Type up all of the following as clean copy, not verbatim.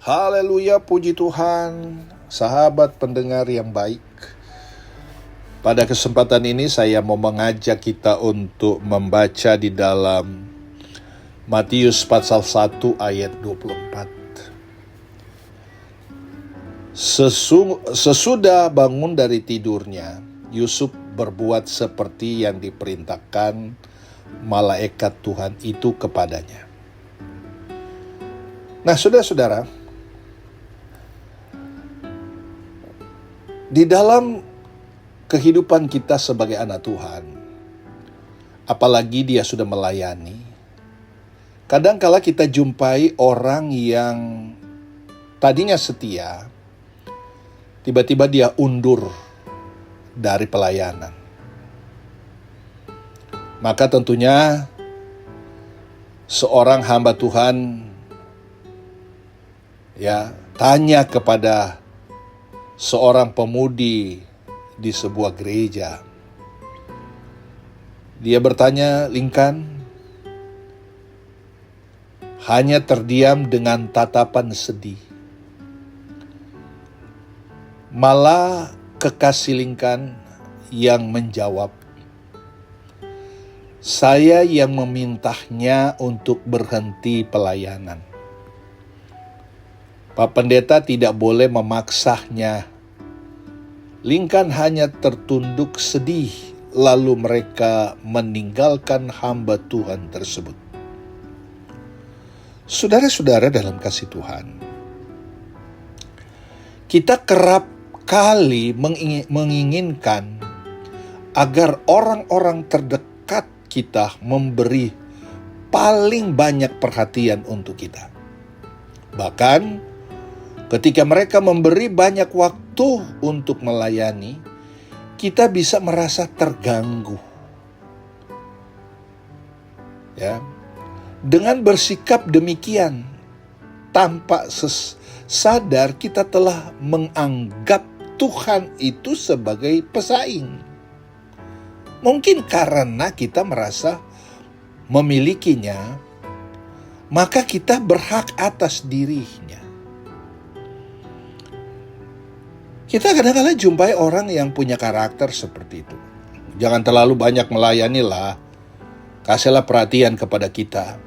Haleluya, puji Tuhan, sahabat pendengar yang baik. Pada kesempatan ini saya mau mengajak kita untuk membaca di dalam Matius pasal 1 ayat 24. Sesudah bangun dari tidurnya, Yusuf berbuat seperti yang diperintahkan malaikat Tuhan itu kepadanya. Nah, saudara-saudara, di dalam kehidupan kita sebagai anak Tuhan, apalagi dia sudah melayani, kadangkala kita jumpai orang yang tadinya setia, tiba-tiba dia undur dari pelayanan. Maka tentunya seorang hamba Tuhan tanya kepada seorang pemudi di sebuah gereja. Dia bertanya, Lincoln, hanya terdiam dengan tatapan sedih. Malah kekasih Lincoln yang menjawab, saya yang memintanya untuk berhenti pelayanan. Pak Pendeta tidak boleh memaksanya. Lincoln hanya tertunduk sedih, lalu mereka meninggalkan hamba Tuhan tersebut. Saudara-saudara dalam kasih Tuhan, kita kerap kali menginginkan agar orang-orang terdekat kita memberi paling banyak perhatian untuk kita. Bahkan ketika mereka memberi banyak waktu untuk melayani, kita bisa merasa terganggu. Dengan bersikap demikian, tanpa sadar kita telah menganggap Tuhan itu sebagai pesaing. Mungkin karena kita merasa memilikinya, maka kita berhak atas dirinya. Kita kadang-kadang jumpai orang yang punya karakter seperti itu. Jangan terlalu banyak melayanilah, kasihlah perhatian kepada kita.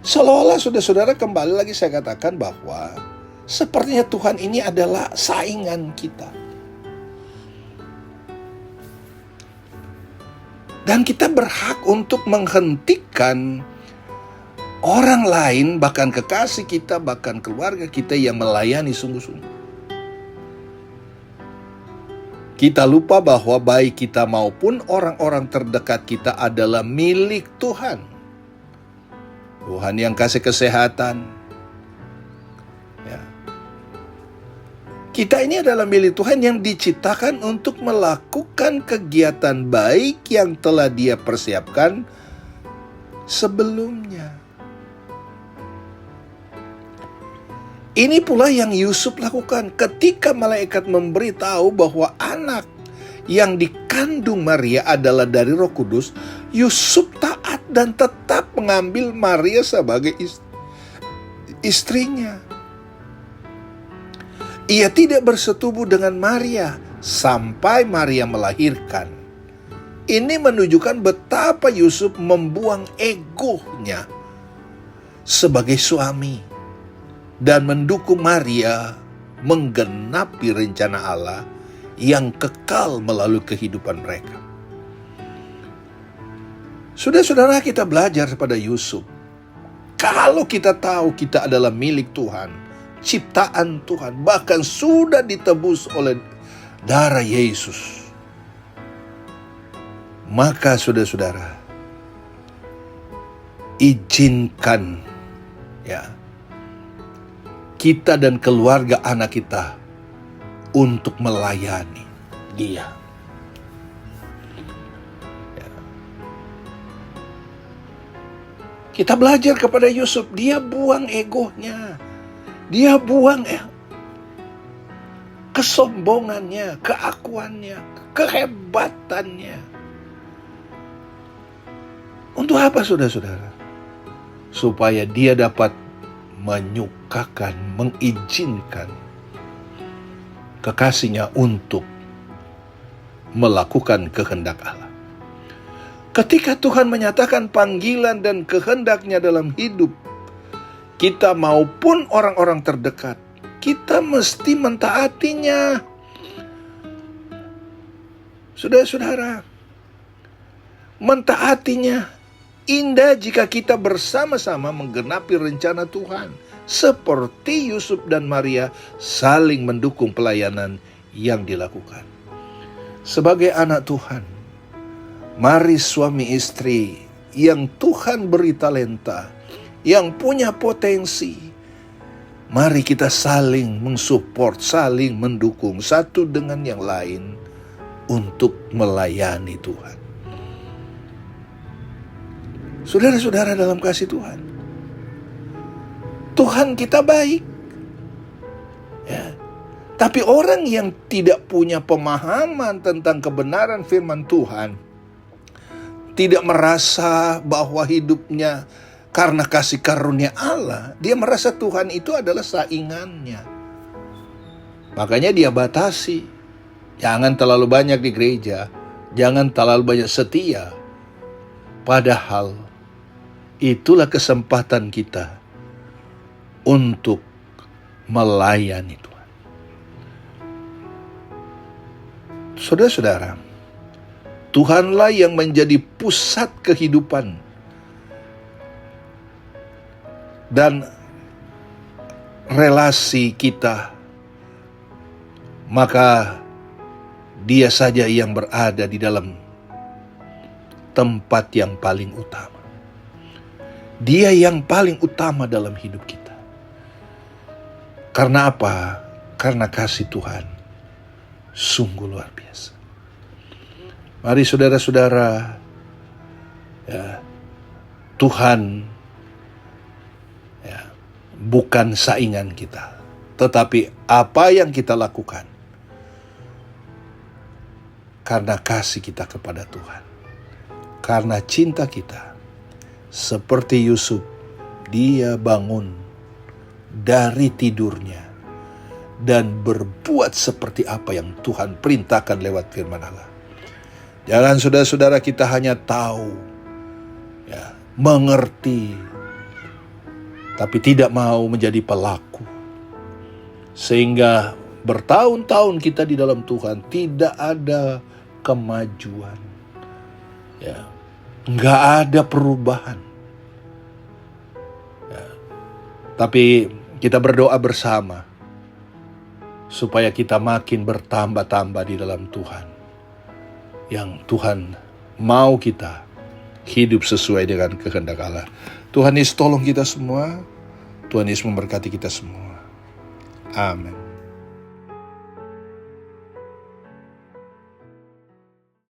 Seolah-olah saudara-saudara, kembali lagi saya katakan bahwa sepertinya Tuhan ini adalah saingan kita. Dan kita berhak untuk menghentikan orang lain, bahkan kekasih kita, bahkan keluarga kita yang melayani sungguh-sungguh. Kita lupa bahwa baik kita maupun orang-orang terdekat kita adalah milik Tuhan. Tuhan yang kasih kesehatan. Kita ini adalah milik Tuhan yang diciptakan untuk melakukan kegiatan baik yang telah Dia persiapkan sebelumnya. Ini pula yang Yusuf lakukan ketika malaikat memberitahu bahwa anak yang dikandung Maria adalah dari Roh Kudus. Yusuf taat dan tetap mengambil Maria sebagai istrinya. Ia tidak bersetubuh dengan Maria sampai Maria melahirkan. Ini menunjukkan betapa Yusuf membuang egonya sebagai suami dan mendukung Maria menggenapi rencana Allah yang kekal melalui kehidupan mereka. Saudara-saudara, kita belajar pada Yusuf. Kalau kita tahu kita adalah milik Tuhan, ciptaan Tuhan, bahkan sudah ditebus oleh darah Yesus, maka saudara-saudara, izinkan kita dan keluarga anak kita untuk melayani Dia. Kita belajar kepada Yusuf, dia buang egonya, dia buang kesombongannya, keakuannya, kehebatannya. Untuk apa saudara-saudara? Supaya dia dapat menyukai membukakan, mengizinkan kekasihnya untuk melakukan kehendak Allah. Ketika Tuhan menyatakan panggilan dan kehendaknya dalam hidup kita maupun orang-orang terdekat, kita mesti mentaatinya. Saudara-saudara, mentaatinya indah jika kita bersama-sama menggenapi rencana Tuhan. Seperti Yusuf dan Maria saling mendukung pelayanan yang dilakukan. Sebagai anak Tuhan, mari suami istri yang Tuhan beri talenta, yang punya potensi, mari kita saling mensupport, saling mendukung satu dengan yang lain untuk melayani Tuhan. Saudara-saudara dalam kasih Tuhan, Tuhan kita baik. Ya. Tapi orang yang tidak punya pemahaman tentang kebenaran firman Tuhan, tidak merasa bahwa hidupnya karena kasih karunia Allah, dia merasa Tuhan itu adalah saingannya. Makanya dia batasi. Jangan terlalu banyak di gereja, jangan terlalu banyak setia. Padahal itulah kesempatan kita untuk melayani Tuhan. Saudara-saudara, Tuhanlah yang menjadi pusat kehidupan dan relasi kita, maka Dia saja yang berada di dalam tempat yang paling utama. Dia yang paling utama dalam hidup kita. Karena apa? Karena kasih Tuhan sungguh luar biasa. Mari saudara-saudara, ya, Tuhan ya, bukan saingan kita, tetapi apa yang kita lakukan karena kasih kita kepada Tuhan, karena cinta kita. Seperti Yusuf, dia bangun dari tidurnya dan berbuat seperti apa yang Tuhan perintahkan lewat firman Allah. Jangan saudara-saudara kita hanya tahu, ya, mengerti, tapi tidak mau menjadi pelaku. Sehingga bertahun-tahun kita di dalam Tuhan tidak ada kemajuan. Ya, nggak ada perubahan. Ya, tapi kita berdoa bersama supaya kita makin bertambah-tambah di dalam Tuhan. Yang Tuhan mau kita hidup sesuai dengan kehendak Allah. Tuhan Yesus tolong kita semua. Tuhan Yesus memberkati kita semua. Amin.